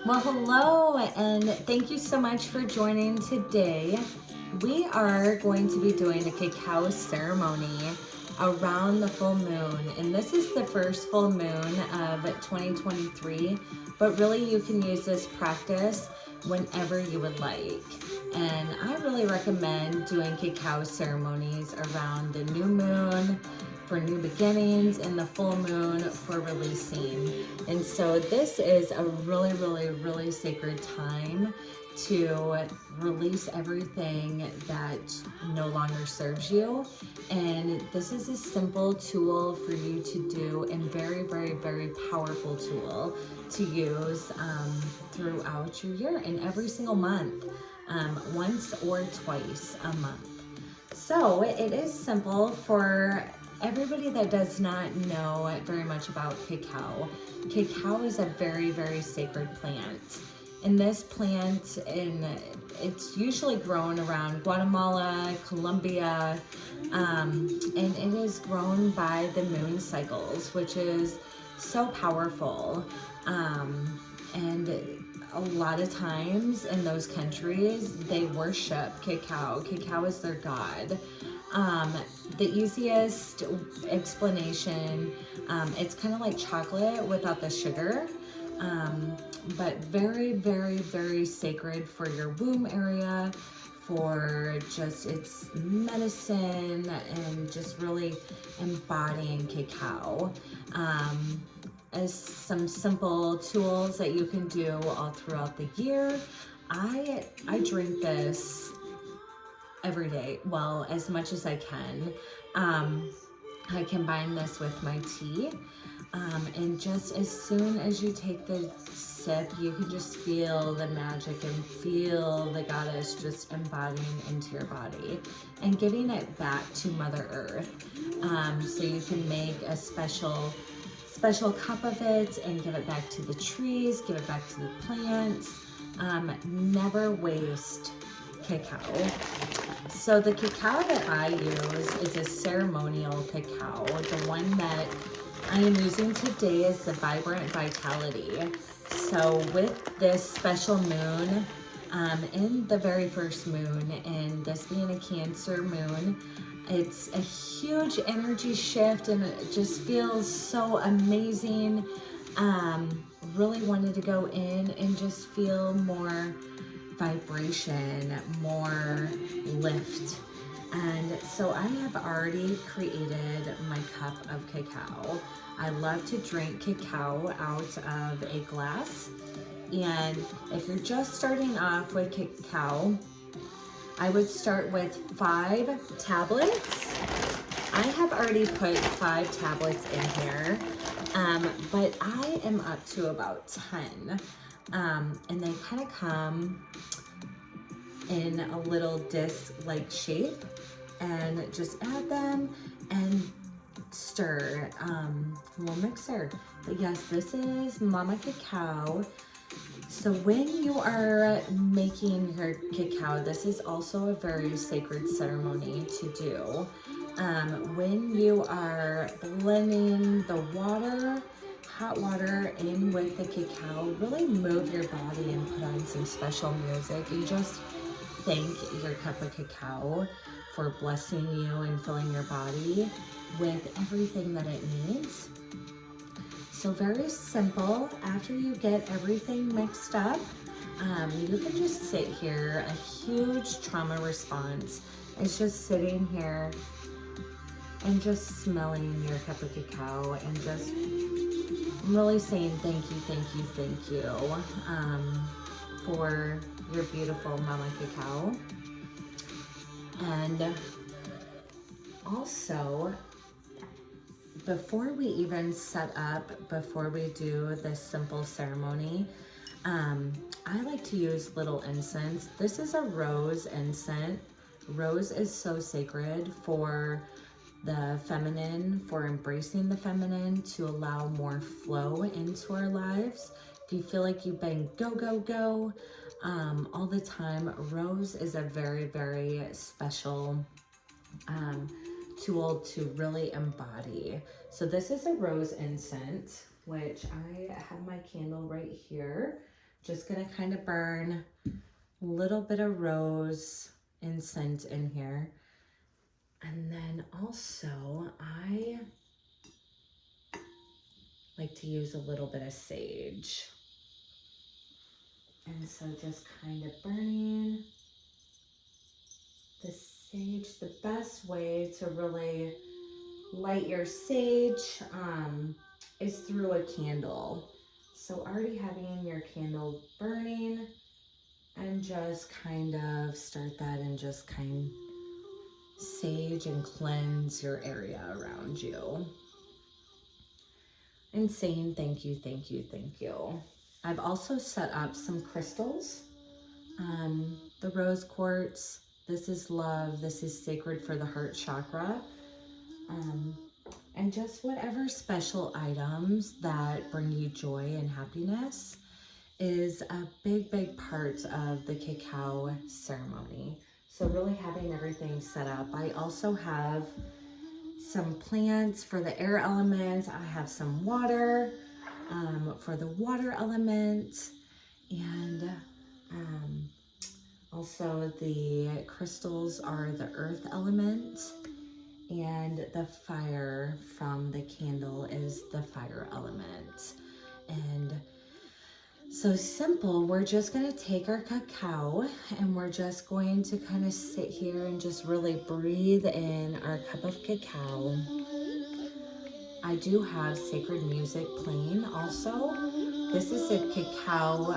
Well, hello, and thank you so much for joining today. We are going to be doing a cacao ceremony around the full moon, and this is the first full moon of 2023, but really you can use this practice whenever you would like. And I really recommend doing cacao ceremonies around the new moon, for new beginnings, and the full moon for releasing. And so this is a really sacred time to release everything that no longer serves you. And this is a simple tool for you to do, and very powerful tool to use throughout your year and every single month, once or twice a month. So it is simple for everybody that does not know very much about cacao. Cacao is a very sacred plant. And this plant, it's usually grown around Guatemala, Colombia, and it is grown by the moon cycles, which is so powerful. And a lot of times in those countries, they worship cacao. Cacao is their god. The easiest explanation, it's kind of like chocolate without the sugar, but very sacred for your womb area, for just its medicine and just really embodying cacao. As some simple tools that you can do all throughout the year. I drink this every day, well, as much as I can. I combine this with my tea, and just as soon as you take the sip, you can just feel the magic and feel the goddess just embodying into your body and giving it back to Mother Earth. So you can make a special cup of it and give it back to the trees, give it back to the plants. Never waste cacao. So the cacao that I use is a ceremonial cacao. The one that I am using today is the Vibrant Vitality. So with this special moon, in the very first moon, and this being a Cancer moon, it's a huge energy shift and it just feels so amazing. Really wanted to go in and just feel more vibration, more lift. And so I have already created my cup of cacao. I love to drink cacao out of a glass. And if you're just starting off with cacao, I would start with 5 tablets. I have already put 5 tablets in here, but I am up to about 10. And they kind of come in a little disc-like shape, and just add them and stir. Little mixer. But yes, this is Mama Cacao. So when you are making your cacao, this is also a very sacred ceremony to do. When you are blending the water, hot water in with the cacao, really move your body and put on some special music and just thank your cup of cacao for blessing you and filling your body with everything that it needs. So very simple. After you get everything mixed up, you can just sit here. A huge trauma response is just sitting here and just smelling your cup of cacao and just really saying thank you for your beautiful Mama Cacao. And also, before we even set up, before we do this simple ceremony, I like to use little incense. This is a rose incense. Rose is so sacred for the feminine, for embracing the feminine, to allow more flow into our lives. If you feel like you've been go all the time, rose is a very special tool to really embody. So this is a rose incense, which I have my candle right here. Just gonna kind of burn a little bit of rose incense in here. And then also I like to use a little bit of sage. And so just kind of burning the sage. The best way to really light your sage is through a candle. So already having your candle burning, and just kind of start that and just kind of sage and cleanse your area around you. And saying thank you, thank you, thank you. I've also set up some crystals. The rose quartz, this is love, this is sacred for the heart chakra. And just whatever special items that bring you joy and happiness is a big, big part of the cacao ceremony. So really having everything set up. I also have some plants for the air element. I have some water for the water element. And also the crystals are the earth element. And the fire from the candle is the fire element. And so simple, we're just gonna take our cacao and we're just going to kind of sit here and just really breathe in our cup of cacao. I do have sacred music playing also. This is a cacao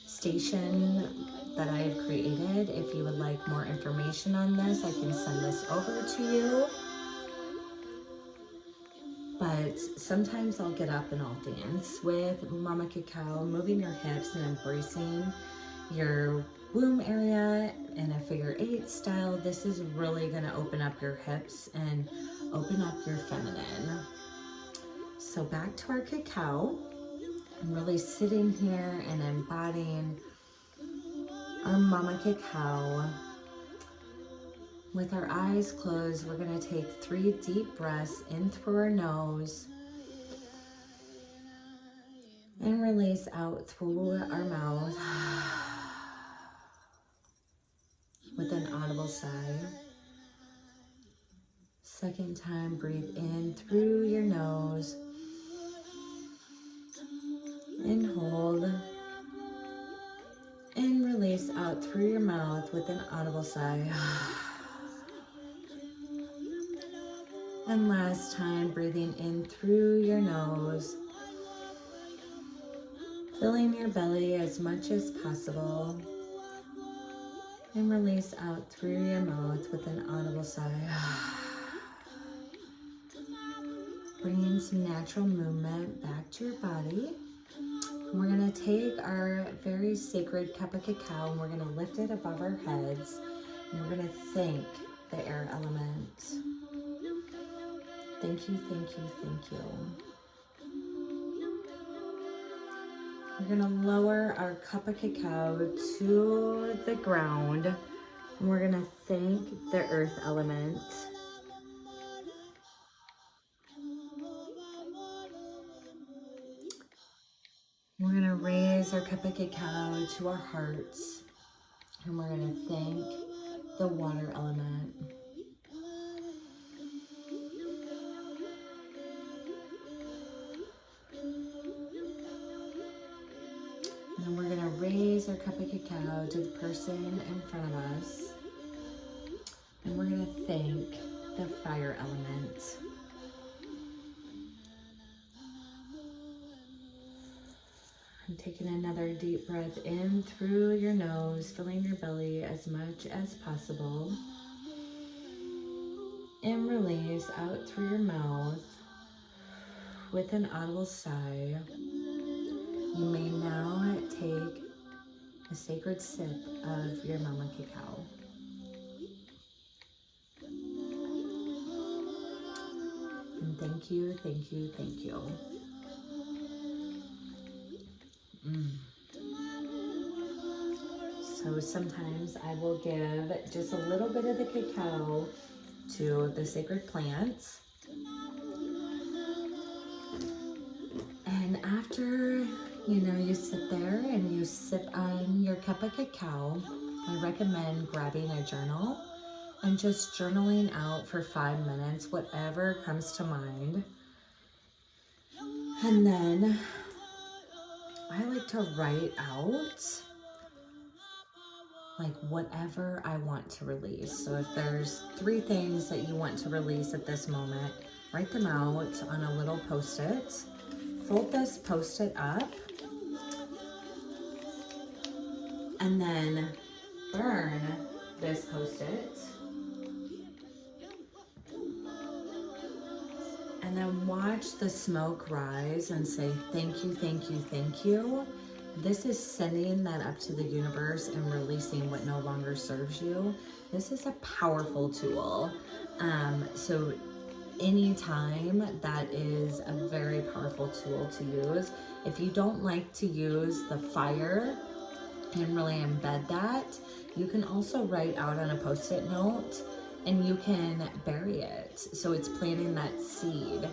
station that I have created. If you would like more information on this, I can send this over to you. But sometimes I'll get up and I'll dance with Mama Cacao, moving your hips and embracing your womb area in a figure 8 style. This is really going to open up your hips and open up your feminine. So back to our cacao. I'm really sitting here and embodying our Mama Cacao. With our eyes closed, we're going to take 3 deep breaths in through our nose and release out through our mouth with an audible sigh. Second time, breathe in through your nose and hold, and release out through your mouth with an audible sigh. And last time, breathing in through your nose, filling your belly as much as possible, and release out through your mouth with an audible sigh. Bringing some natural movement back to your body. We're going to take our very sacred cup of cacao and we're going to lift it above our heads. And we're going to thank the air element. Thank you, thank you, thank you. We're going to lower our cup of cacao to the ground. And we're going to thank the earth element. We're going to raise our cup of cacao to our hearts. And we're going to thank the water element. And then we're going to raise our cup of cacao to the person in front of us. And we're going to thank the fire element. And taking another deep breath in through your nose, filling your belly as much as possible. And release out through your mouth with an audible sigh. You may now take a sacred sip of your Mama Cacao. And thank you, thank you, thank you. So sometimes I will give just a little bit of the cacao to the sacred plants. And after You know, you sit there and you sip on your cup of cacao. I recommend grabbing a journal and just journaling out for 5 minutes, whatever comes to mind. And then I like to write out like whatever I want to release. So if there's 3 things that you want to release at this moment, write them out on a little post-it. Fold this post-it up and then burn this post-it. And then watch the smoke rise and say, thank you, thank you, thank you. This is sending that up to the universe and releasing what no longer serves you. This is a powerful tool. So anytime, that is a very powerful tool to use. If you don't like to use the fire and really embed that, you can also write out on a post-it note and you can bury it. So it's planting that seed.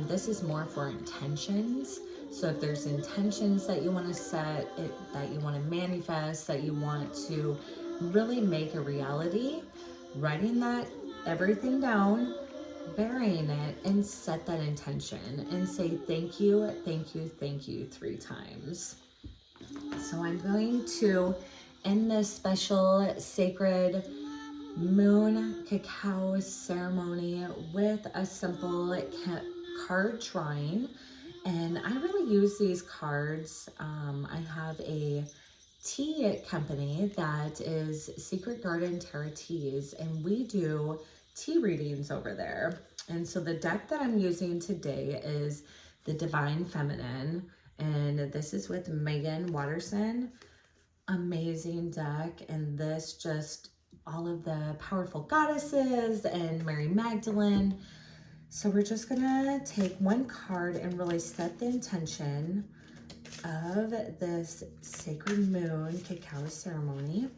This is more for intentions. So if there's intentions that you want to set, that you want to manifest, that you want to really make a reality, writing that everything down, burying it, and set that intention and say thank you, thank you, thank you 3 times. So I'm going to end this special sacred moon cacao ceremony with a simple card drawing. And I really use these cards. I have a tea company that is Secret Garden Tarot Teas, and we do tea readings over there. And so the deck that I'm using today is the Divine Feminine, and this is with Megan Watterson. Amazing deck, and this just all of the powerful goddesses and Mary Magdalene. So we're just gonna take one card and really set the intention of this sacred moon cacao ceremony.